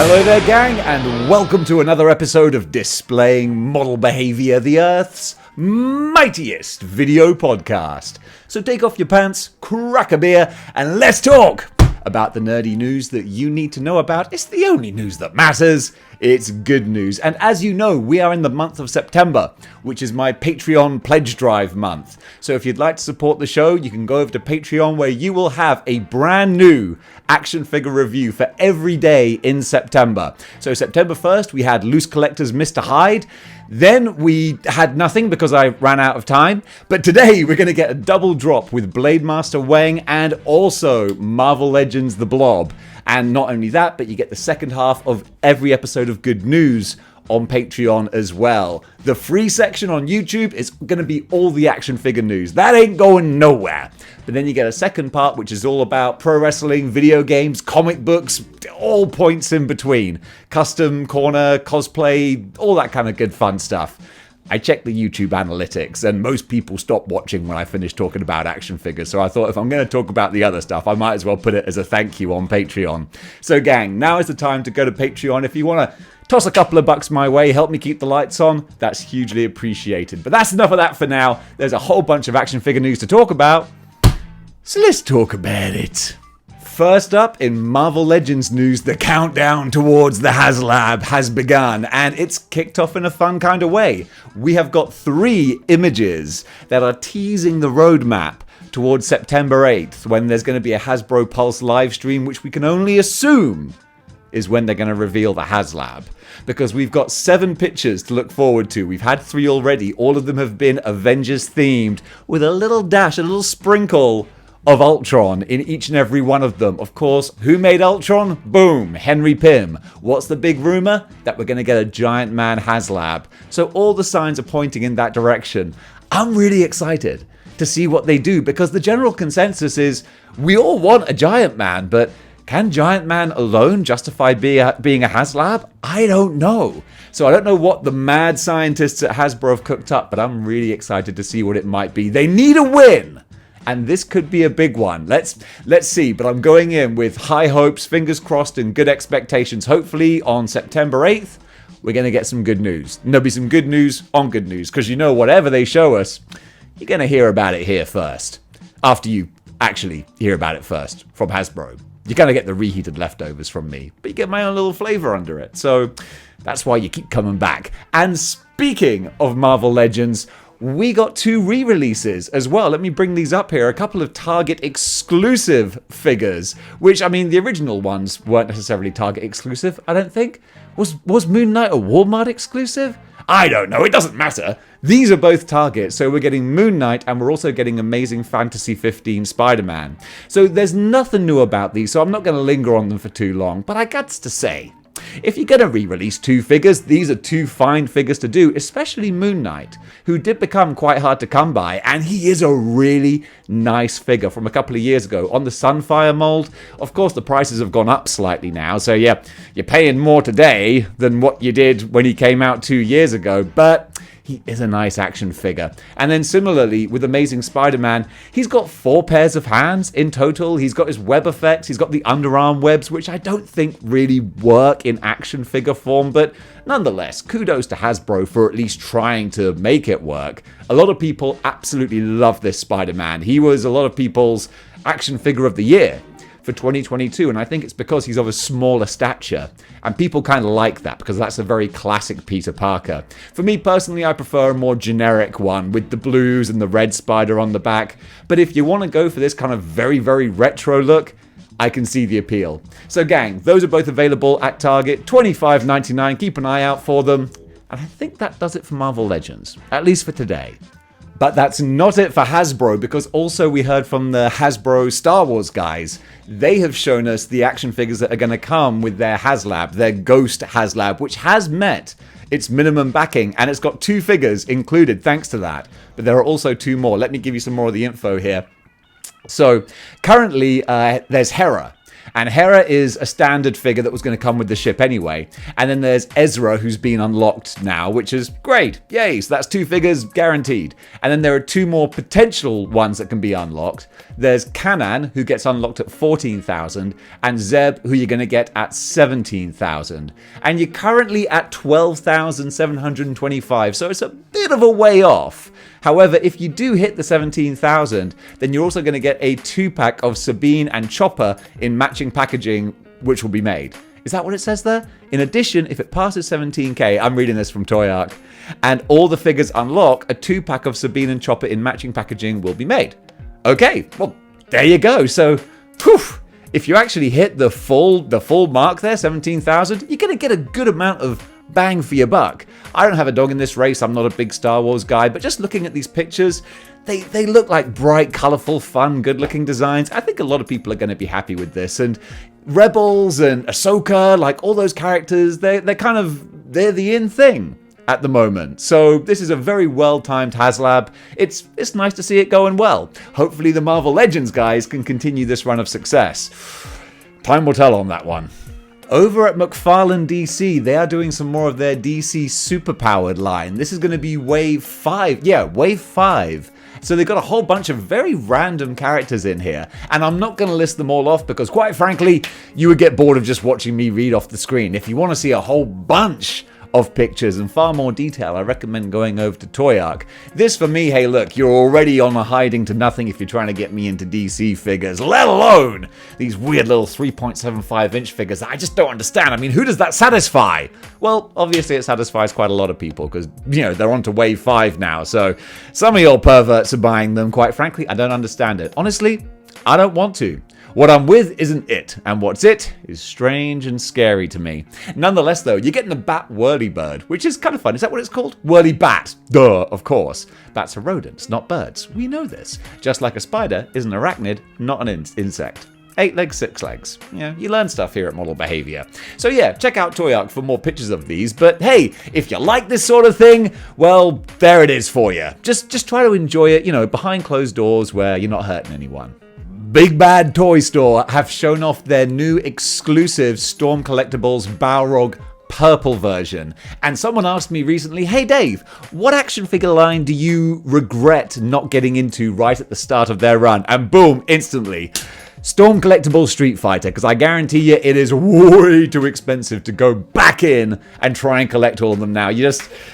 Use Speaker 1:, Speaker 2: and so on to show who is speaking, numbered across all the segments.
Speaker 1: Hello there, gang, and welcome to another episode of Displaying-Model-Behaviour, the Earth's mightiest video podcast. So take off your pants, crack a beer, and let's talk about the nerdy news that you need to know about. It's the only news that matters. It's good news. And as you know, we are in the month of September, which is my Patreon pledge drive month. So if you'd like to support the show, you can go over to Patreon, where you will have a brand new action figure review for every day in September. So September 1st, we had Loose Collector's Mr. Hyde. Then we had nothing because I ran out of time. But today we're going to get a double drop with Blade Master Wang and also Marvel Legends The Blob. And not only that, but you get the second half of every episode of Good News on Patreon as well. The free section on YouTube is going to be all the action figure news. That ain't going nowhere. But then you get a second part, which is all about pro wrestling, video games, comic books, all points in between. Custom, corner, cosplay, all that kind of good fun stuff. I checked the YouTube analytics, and most people stop watching when I finish talking about action figures. So I thought if I'm going to talk about the other stuff, I might as well put it as a thank you on Patreon. So gang, now is the time to go to Patreon. If you want to toss a couple of bucks my way, help me keep the lights on, that's hugely appreciated. But that's enough of that for now. There's a whole bunch of action figure news to talk about. So let's talk about it. First up, in Marvel Legends news, the countdown towards the HasLab has begun, and it's kicked off in a fun kind of way. We have got 3 images that are teasing the roadmap towards September 8th, when there's going to be a Hasbro Pulse live stream, which we can only assume is when they're going to reveal the HasLab. Because we've got 7 pictures to look forward to. We've had 3 already. All of them have been Avengers themed, with a little dash, a little sprinkle of Ultron in each and every one of them. Of course, who made Ultron? Boom, Henry Pym. What's the big rumor? That we're going to get a Giant Man HasLab. So all the signs are pointing in that direction. I'm really excited to see what they do, because the general consensus is we all want a Giant Man, but can Giant Man alone justify being a HasLab? I don't know. So I don't know what the mad scientists at Hasbro have cooked up, but I'm really excited to see what it might be. They need a win, and this could be a big one. Let's see, but I'm going in with high hopes, fingers crossed, and good expectations. Hopefully on September 8th, we're going to get some good news. And there'll be some good news on good news, because you know, whatever they show us, you're going to hear about it here first. After you actually hear about it first from Hasbro. You kind of get the reheated leftovers from me, but you get my own little flavor under it. So that's why you keep coming back. And speaking of Marvel Legends, we got 2 re-releases as well. Let me bring these up here. A couple of Target exclusive figures, which, I mean, the original ones weren't necessarily Target exclusive, I don't think. Was Moon Knight a Walmart exclusive? I don't know. It doesn't matter. These are both Target. So we're getting Moon Knight, and we're also getting Amazing Fantasy 15 Spider-Man. So there's nothing new about these, so I'm not going to linger on them for too long. But I got to say, if you're going to re-release 2 figures, these are 2 fine figures to do, especially Moon Knight, who did become quite hard to come by, and he is a really nice figure from a couple of years ago on the Sunfire mold. Of course, the prices have gone up slightly now, so yeah, you're paying more today than what you did when he came out 2 years ago, but he is a nice action figure. And then similarly with Amazing Spider-Man, he's got 4 pairs of hands in total. He's got his web effects. He's got the underarm webs, which I don't think really work in action figure form. But nonetheless, kudos to Hasbro for at least trying to make it work. A lot of people absolutely love this Spider-Man. He was a lot of people's action figure of the year for 2022, and I think it's because he's of a smaller stature, and people kind of like that because that's a very classic Peter Parker. For me personally, I prefer a more generic one with the blues and the red spider on the back, but if you want to go for this kind of very, very retro look, I can see the appeal. So gang, those are both available at Target, $25.99, keep an eye out for them, and I think that does it for Marvel Legends, at least for today. But that's not it for Hasbro, because also we heard from the Hasbro Star Wars guys. They have shown us the action figures that are going to come with their HasLab, their Ghost HasLab, which has met its minimum backing, and it's got 2 figures included thanks to that. But there are also 2 more. Let me give you some more of the info here. So currently there's Hera. And Hera is a standard figure that was going to come with the ship anyway. And then there's Ezra, who's been unlocked now, which is great. Yay, so that's 2 figures guaranteed. And then there are 2 more potential ones that can be unlocked. There's Kanan, who gets unlocked at 14,000, and Zeb, who you're going to get at 17,000. And you're currently at 12,725, so it's a bit of a way off. However, if you do hit the 17,000, then you're also going to get a 2-pack of Sabine and Chopper in matching packaging, which will be made. Is that what it says there? In addition, if it passes 17k, I'm reading this from Toy Arc, and all the figures unlock, a 2-pack of Sabine and Chopper in matching packaging will be made. Okay, well, there you go. So, whew, if you actually hit the full mark there, 17,000, you're going to get a good amount of bang for your buck. I don't have a dog in this race. I'm not a big Star Wars guy, but just looking at these pictures, they look like bright, colorful, fun, good-looking designs. I think a lot of people are going to be happy with this. And Rebels and Ahsoka, like all those characters, they're the in thing at the moment. So this is a very well-timed HasLab. It's nice to see it going well. Hopefully the Marvel Legends guys can continue this run of success. Time will tell on that one. Over at McFarland DC, they are doing some more of their DC superpowered line. This is going to be Wave 5. Yeah, Wave 5. So they've got a whole bunch of very random characters in here. And I'm not going to list them all off because, quite frankly, you would get bored of just watching me read off the screen. If you want to see a whole bunch of pictures and far more detail, I recommend going over to Toy Arc. This for me, hey look, you're already on a hiding to nothing if you're trying to get me into DC figures, let alone these weird little 3.75 inch figures that I just don't understand. I mean, who does that satisfy? Well, obviously it satisfies quite a lot of people because, you know, they're on to Wave 5 now, so some of your perverts are buying them. Quite frankly, I don't understand it. Honestly, I don't want to. What I'm with isn't it, and what's it is strange and scary to me. Nonetheless, though, you're getting a Bat Whirlybird, which is kind of fun. Is that what it's called? Whirly Bat. Duh, of course. Bats are rodents, not birds. We know this. Just like a spider is an arachnid, not an insect. 8 legs, 6 legs. Yeah, you learn stuff here at Model Behaviour. So yeah, check out Toy Arc for more pictures of these. But hey, if you like this sort of thing, well, there it is for you. Just try to enjoy it, you know, behind closed doors where you're not hurting anyone. Big Bad Toy Store have shown off their new exclusive Storm Collectibles Balrog purple version. And someone asked me recently, hey Dave, what action figure line do you regret not getting into right at the start of their run? And boom, instantly, Storm Collectibles Street Fighter, because I guarantee you it is way too expensive to go back in and try and collect all of them now. You're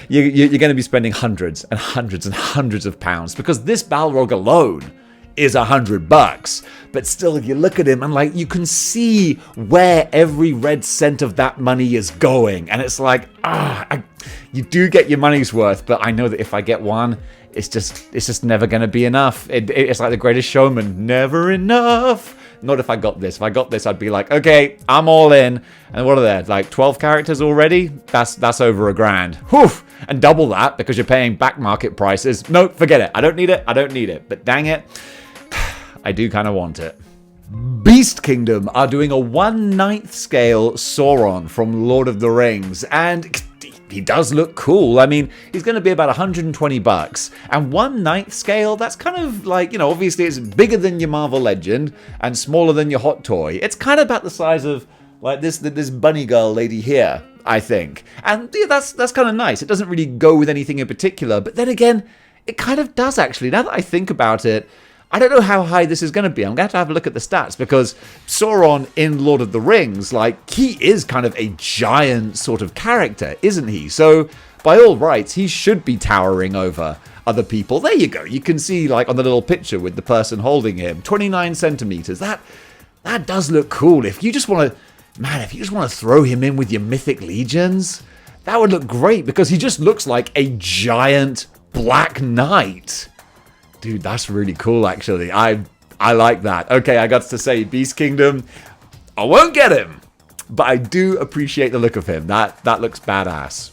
Speaker 1: going to be spending hundreds and hundreds and hundreds of pounds because this Balrog alone is $100, but still, if you look at him and like you can see where every red cent of that money is going, and it's like you do get your money's worth, but I know that if I get one, it's just never going to be enough. It's like The Greatest Showman, never enough. Not if I got this. If I got this, I'd be like, okay, I'm all in. And what are there? Like 12 characters already? That's over $1,000. Whew! And double that because you're paying back market prices. No, forget it. I don't need it. I don't need it. But dang it, I do kind of want it. Beast Kingdom are doing a 1/9 scale Sauron from Lord of the Rings, and he does look cool. I mean, he's going to be about $120, and 1/9 scale, that's kind of like, you know, obviously it's bigger than your Marvel Legend and smaller than your Hot Toy. It's kind of about the size of like this bunny girl lady here, I think. And yeah, that's kind of nice. It doesn't really go with anything in particular, but then again, it kind of does actually. Now that I think about it, I don't know how high this is going to be. I'm going to have a look at the stats because Sauron in Lord of the Rings, like, he is kind of a giant sort of character, isn't he? So, by all rights, he should be towering over other people. There you go. You can see, like, on the little picture with the person holding him, 29 centimeters. That does look cool. If you just want to throw him in with your Mythic Legions, that would look great because he just looks like a giant Black Knight. Dude, that's really cool, actually. I like that. Okay, I got to say, Beast Kingdom, I won't get him, but I do appreciate the look of him. That looks badass.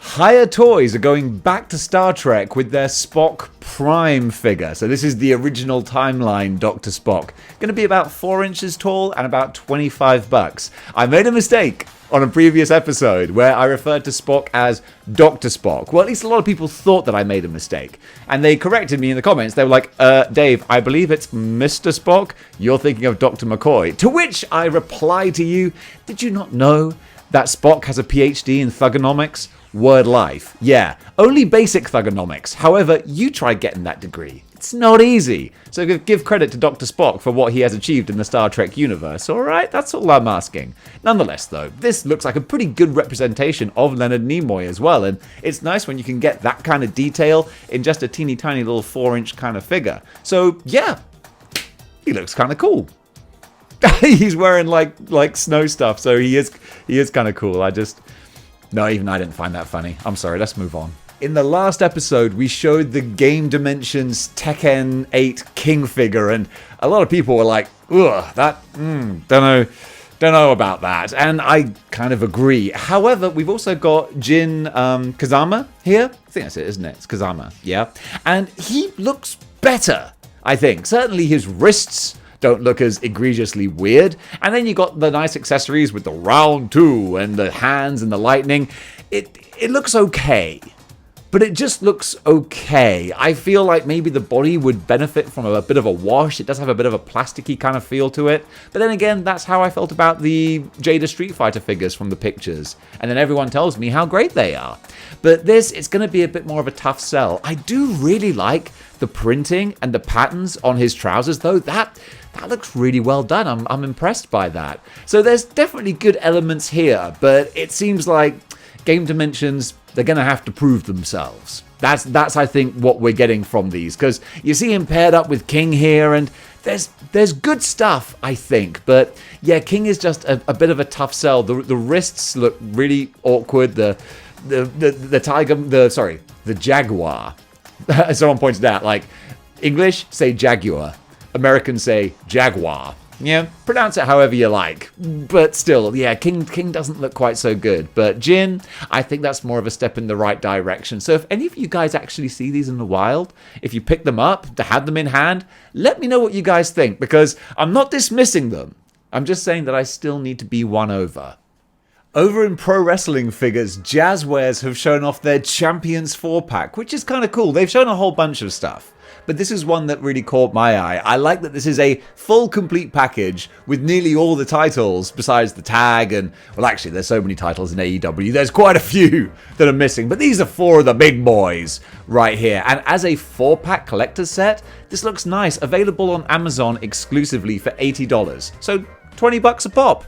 Speaker 1: Higher Toys are going back to Star Trek with their Spock Prime figure. So this is the original timeline Dr. Spock. Going to be about 4 inches tall and about $25. I made a mistake. on a previous episode where I referred to Spock as Dr. Spock. Well, at least a lot of people thought that I made a mistake. And they corrected me in the comments. They were like, Dave, I believe it's Mr. Spock. You're thinking of Dr. McCoy. To which I replied to you, did you not know that Spock has a PhD in thugonomics? Word life. Yeah, only basic thugonomics. However, you try getting that degree. It's not easy. So give credit to Dr. Spock for what he has achieved in the Star Trek universe, alright? That's all I'm asking. Nonetheless, though, this looks like a pretty good representation of Leonard Nimoy as well, and it's nice when you can get that kind of detail in just a teeny tiny little 4-inch kind of figure. So, yeah, he looks kind of cool. He's wearing like snow stuff, so he is kind of cool. No, even I didn't find that funny. I'm sorry, let's move on. In the last episode, we showed the Game Dimensions Tekken 8 King figure, and a lot of people were like, ugh, don't know about that. And I kind of agree. However, we've also got Jin Kazama here. I think that's it, isn't it? It's Kazama, yeah. And he looks better, I think. Certainly his wrists don't look as egregiously weird. And then you got the nice accessories with the round 2 and the hands and the lightning. It looks okay. But it just looks okay. I feel like maybe the body would benefit from a bit of a wash. It does have a bit of a plasticky kind of feel to it. But then again, that's how I felt about the Jada Street Fighter figures from the pictures. And then everyone tells me how great they are. But this, it's going to be a bit more of a tough sell. I do really like the printing and the patterns on his trousers, though. That looks really well done. I'm impressed by that. So there's definitely good elements here. But it seems like Game Dimensions, they're going to have to prove themselves. That's I think what we're getting from these, because you see him paired up with King here, and there's good stuff, I think. But yeah, King is just a bit of a tough sell. The wrists look really awkward. The Jaguar. Someone pointed out, like, English say Jaguar, Americans say Jaguar. Yeah, pronounce it however you like. But still, yeah, King doesn't look quite so good. But Jin, I think that's more of a step in the right direction. So if any of you guys actually see these in the wild, if you pick them up, to have them in hand, let me know what you guys think, because I'm not dismissing them. I'm just saying that I still need to be won over. Over in Pro Wrestling Figures, Jazzwares have shown off their Champions 4-pack, which is kind of cool. They've shown a whole bunch of stuff. But this is one that really caught my eye. I like that this is a full complete package with nearly all the titles besides the tag and, well, actually there's so many titles in AEW, there's quite a few that are missing, but these are 4 of the big boys right here. And as a 4-pack collector's set, this looks nice, available on Amazon exclusively for $80. So $20 a pop.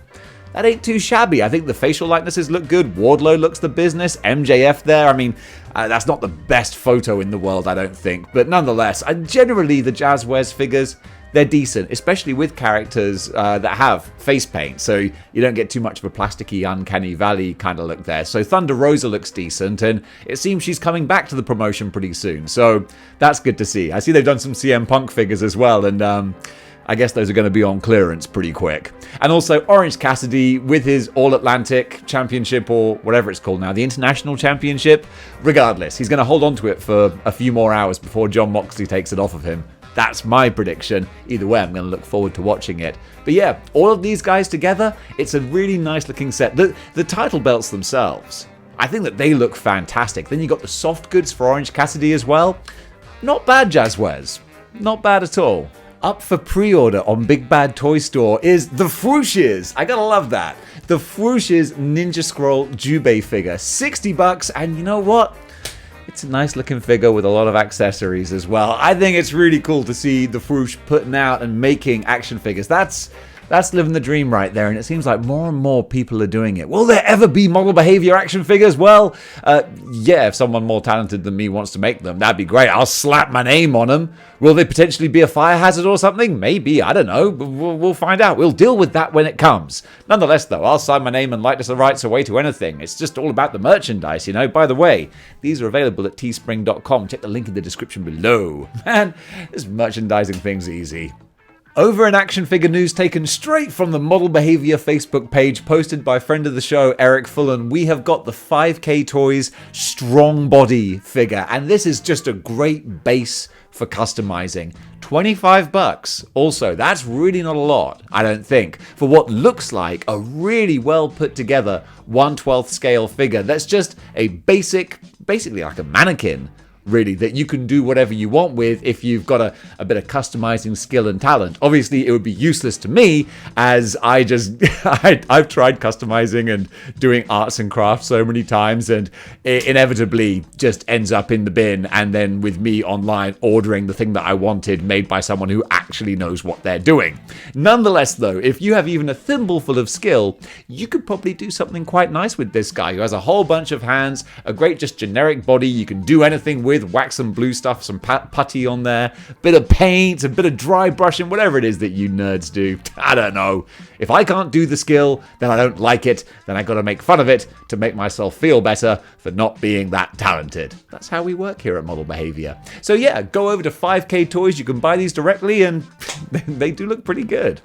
Speaker 1: That ain't too shabby. I think the facial likenesses look good. Wardlow looks the business. MJF there. I mean, that's not the best photo in the world, I don't think. But nonetheless, generally the Jazzwares figures, they're decent, especially with characters that have face paint. So you don't get too much of a plasticky, uncanny valley kind of look there. So Thunder Rosa looks decent, and it seems she's coming back to the promotion pretty soon. So that's good to see. I see they've done some CM Punk figures as well, and I guess those are going to be on clearance pretty quick. And also Orange Cassidy with his All-Atlantic Championship, or whatever it's called now, the International Championship. Regardless, he's going to hold on to it for a few more hours before Jon Moxley takes it off of him. That's my prediction. Either way, I'm going to look forward to watching it. But yeah, all of these guys together, it's a really nice looking set. The title belts themselves, I think that they look fantastic. Then you got the soft goods for Orange Cassidy as well. Not bad, Jazzwares. Not bad at all. Up for pre-order on Big Bad Toy Store is the Froosh's. I gotta love that. The Froosh's Ninja Scroll Jubei figure. $60, and you know what? It's a nice looking figure with a lot of accessories as well. I think it's really cool to see the Froosh putting out and making action figures. That's living the dream right there, and it seems like more and more people are doing it. Will there ever be model behavior action figures? Well, yeah, if someone more talented than me wants to make them, that'd be great. I'll slap my name on them. Will they potentially be a fire hazard or something? Maybe, I don't know. We'll find out. We'll deal with that when it comes. Nonetheless, though, I'll sign my name and likeness and rights away to anything. It's just all about the merchandise, you know. By the way, these are available at teespring.com. Check the link in the description below. Man, this merchandising thing's easy. Over in action figure news taken straight from the Model Behavior Facebook page, posted by friend of the show, Eric Fullen, we have got the 5K Toys Strong Body figure. And this is just a great base for customizing. 25 bucks. Also, that's really not a lot, I don't think, for what looks like a really well put together 1/12 scale figure that's just a basically like a mannequin, really, that you can do whatever you want with if you've got a bit of customizing skill and talent. Obviously, it would be useless to me, as I've tried customizing and doing arts and crafts so many times, and it inevitably just ends up in the bin, and then with me online ordering the thing that I wanted made by someone who actually knows what they're doing. Nonetheless, though, if you have even a thimbleful of skill, you could probably do something quite nice with this guy, who has a whole bunch of hands, a great just generic body you can do anything with, wax some blue stuff, some putty on there, bit of paint, a bit of dry brushing, whatever it is that you nerds do. I don't know. If I can't do the skill, then I don't like it, then I gotta make fun of it to make myself feel better for not being that talented. That's how we work here at Model Behaviour. So yeah, go over to 5K Toys, you can buy these directly, and they do look pretty good.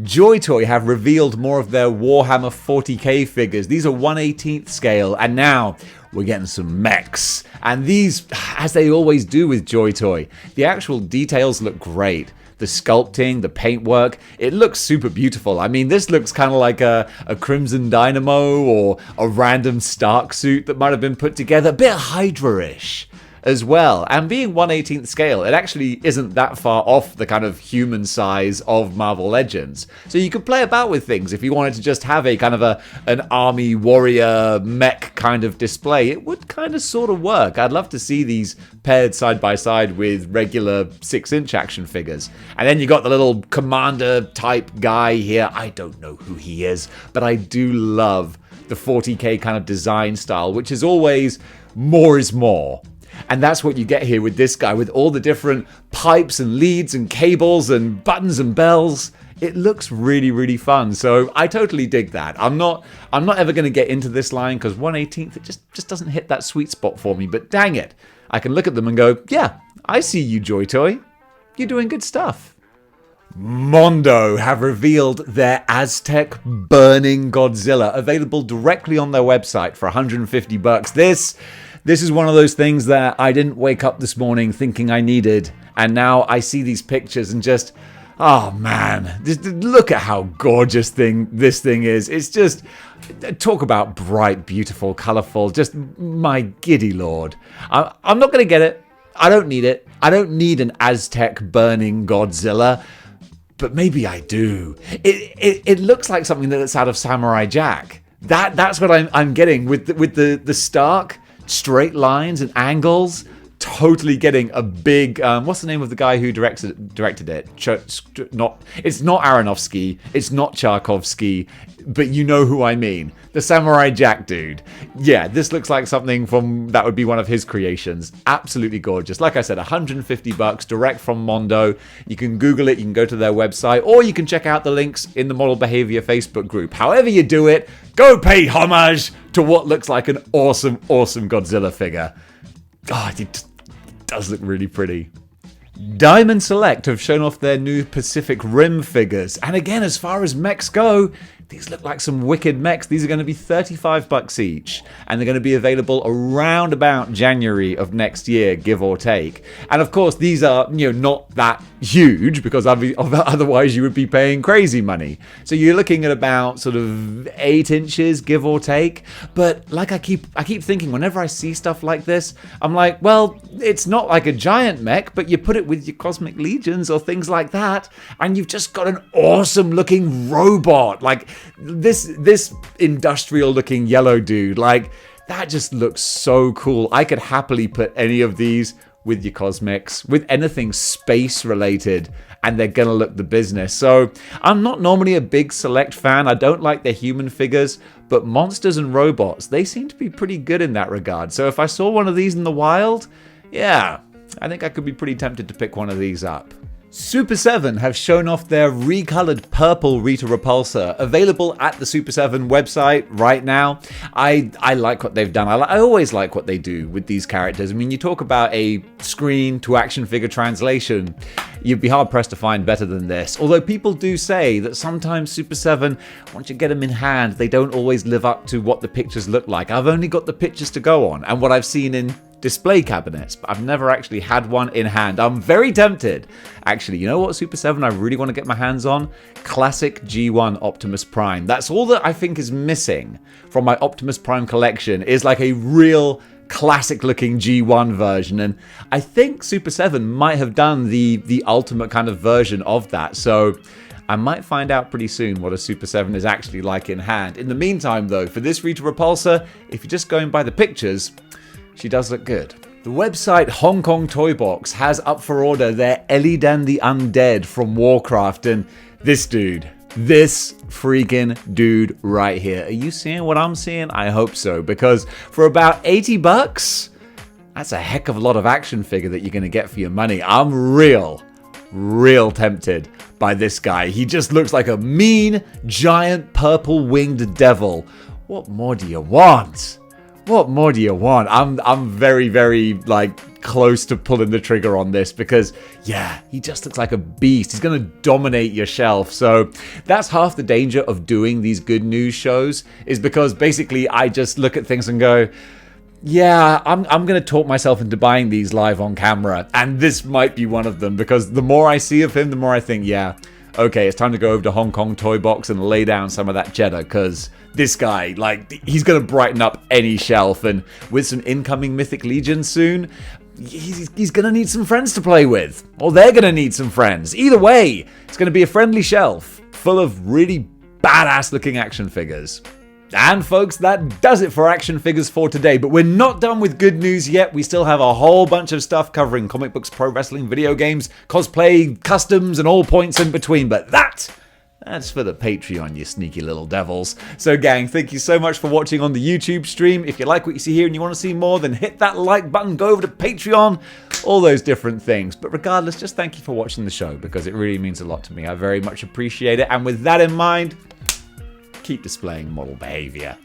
Speaker 1: Joytoy have revealed more of their Warhammer 40k figures. These are 1/18 scale, and now we're getting some mechs. And these, as they always do with Joytoy, the actual details look great. The sculpting, the paintwork, it looks super beautiful. I mean, this looks kind of like a Crimson Dynamo or a random Stark suit that might have been put together. A bit Hydra-ish as well. And being 1/18 scale, it actually isn't that far off the kind of human size of Marvel Legends. So you could play about with things if you wanted to just have a kind of an army warrior mech kind of display. It would kind of sort of work. I'd love to see these paired side by side with regular 6-inch action figures. And then you got the little commander type guy here. I don't know who he is, but I do love the 40k kind of design style, which is always more is more. And that's what you get here with this guy, with all the different pipes and leads and cables and buttons and bells. It looks really, really fun. So I totally dig that. I'm not ever going to get into this line because 1/18, it just doesn't hit that sweet spot for me. But dang it, I can look at them and go, yeah, I see you, Joytoy. You're doing good stuff. Mondo have revealed their Aztec Burning Godzilla, available directly on their website for 150 bucks. This is one of those things that I didn't wake up this morning thinking I needed, and now I see these pictures and just, oh man, just look at how gorgeous this thing is. It's just, talk about bright, beautiful, colourful, just my giddy lord. I'm not going to get it. I don't need it. I don't need an Aztec Burning Godzilla, but maybe I do. It looks like something that's out of Samurai Jack. That's what I'm getting with the stark straight lines and angles. Totally getting a big what's the name of the guy who directed it? It's not Aronofsky, it's not Tchaikovsky, but you know who I mean. The Samurai Jack dude. Yeah, this looks like something that would be one of his creations. Absolutely gorgeous. Like I said, 150 bucks direct from Mondo. You can Google it, you can go to their website, or you can check out the links in the Model Behaviour Facebook group. However you do it, go pay homage to what looks like an awesome, awesome Godzilla figure. God, it does look really pretty. Diamond Select have shown off their new Pacific Rim figures. And again, as far as mechs go, these look like some wicked mechs. These are going to be 35 bucks each. And they're going to be available around about January of next year, give or take. And of course, these are, not that huge, because otherwise you would be paying crazy money. So you're looking at about sort of 8 inches, give or take. But like I keep thinking, whenever I see stuff like this, I'm like, well, it's not like a giant mech, but you put it with your Cosmic Legions or things like that, and you've just got an awesome looking robot. Like this industrial looking yellow dude, like that just looks so cool. I could happily put any of these with your Cosmics, with anything space related, and they're gonna look the business. So I'm not normally a big Select fan. I don't like their human figures, but monsters and robots, they seem to be pretty good in that regard. So if I saw one of these in the wild, yeah, I think I could be pretty tempted to pick one of these up. Super7 have shown off their recolored purple Rita Repulsor, available at the Super7 website right now. I like what they've done. I always like what they do with these characters. I mean, you talk about a screen to action figure translation, you'd be hard pressed to find better than this. Although people do say that sometimes Super7, once you get them in hand, they don't always live up to what the pictures look like. I've only got the pictures to go on, and what I've seen in display cabinets, but I've never actually had one in hand. I'm very tempted. Actually, you know what, Super 7, I really want to get my hands on? Classic G1 Optimus Prime. That's all that I think is missing from my Optimus Prime collection, is like a real classic looking G1 version, and I think Super 7 might have done the ultimate kind of version of that, so I might find out pretty soon what a Super 7 is actually like in hand. In the meantime though, for this Rita Repulsa, if you're just going by the pictures, she does look good. The website Hong Kong Toy Box has up for order their Elidan the Undead from Warcraft, and this freaking dude right here. Are you seeing what I'm seeing? I hope so, because for about 80 bucks, that's a heck of a lot of action figure that you're going to get for your money. I'm real tempted by this guy. He just looks like a mean, giant, purple-winged devil. What more do you want? What more do you want? I'm very, very, like, close to pulling the trigger on this because, yeah, he just looks like a beast. He's going to dominate your shelf. So that's half the danger of doing these good news shows, is because basically I just look at things and go, yeah, I'm going to talk myself into buying these live on camera. And this might be one of them, because the more I see of him, the more I think, yeah, okay, it's time to go over to Hong Kong Toy Box and lay down some of that cheddar, because this guy, like, he's going to brighten up any shelf, and with some incoming Mythic Legion soon, he's going to need some friends to play with, or they're going to need some friends. Either way, it's going to be a friendly shelf full of really badass looking action figures. And folks, that does it for action figures for today, but we're not done with good news yet. We still have a whole bunch of stuff covering comic books, pro wrestling, video games, cosplay, customs, and all points in between, but that's for the Patreon, you sneaky little devils. So gang, thank you so much for watching on the YouTube stream. If you like what you see here and you want to see more, then hit that like button, go over to Patreon, all those different things. But regardless, just thank you for watching the show, because it really means a lot to me. I very much appreciate it. And with that in mind, keep displaying model behavior.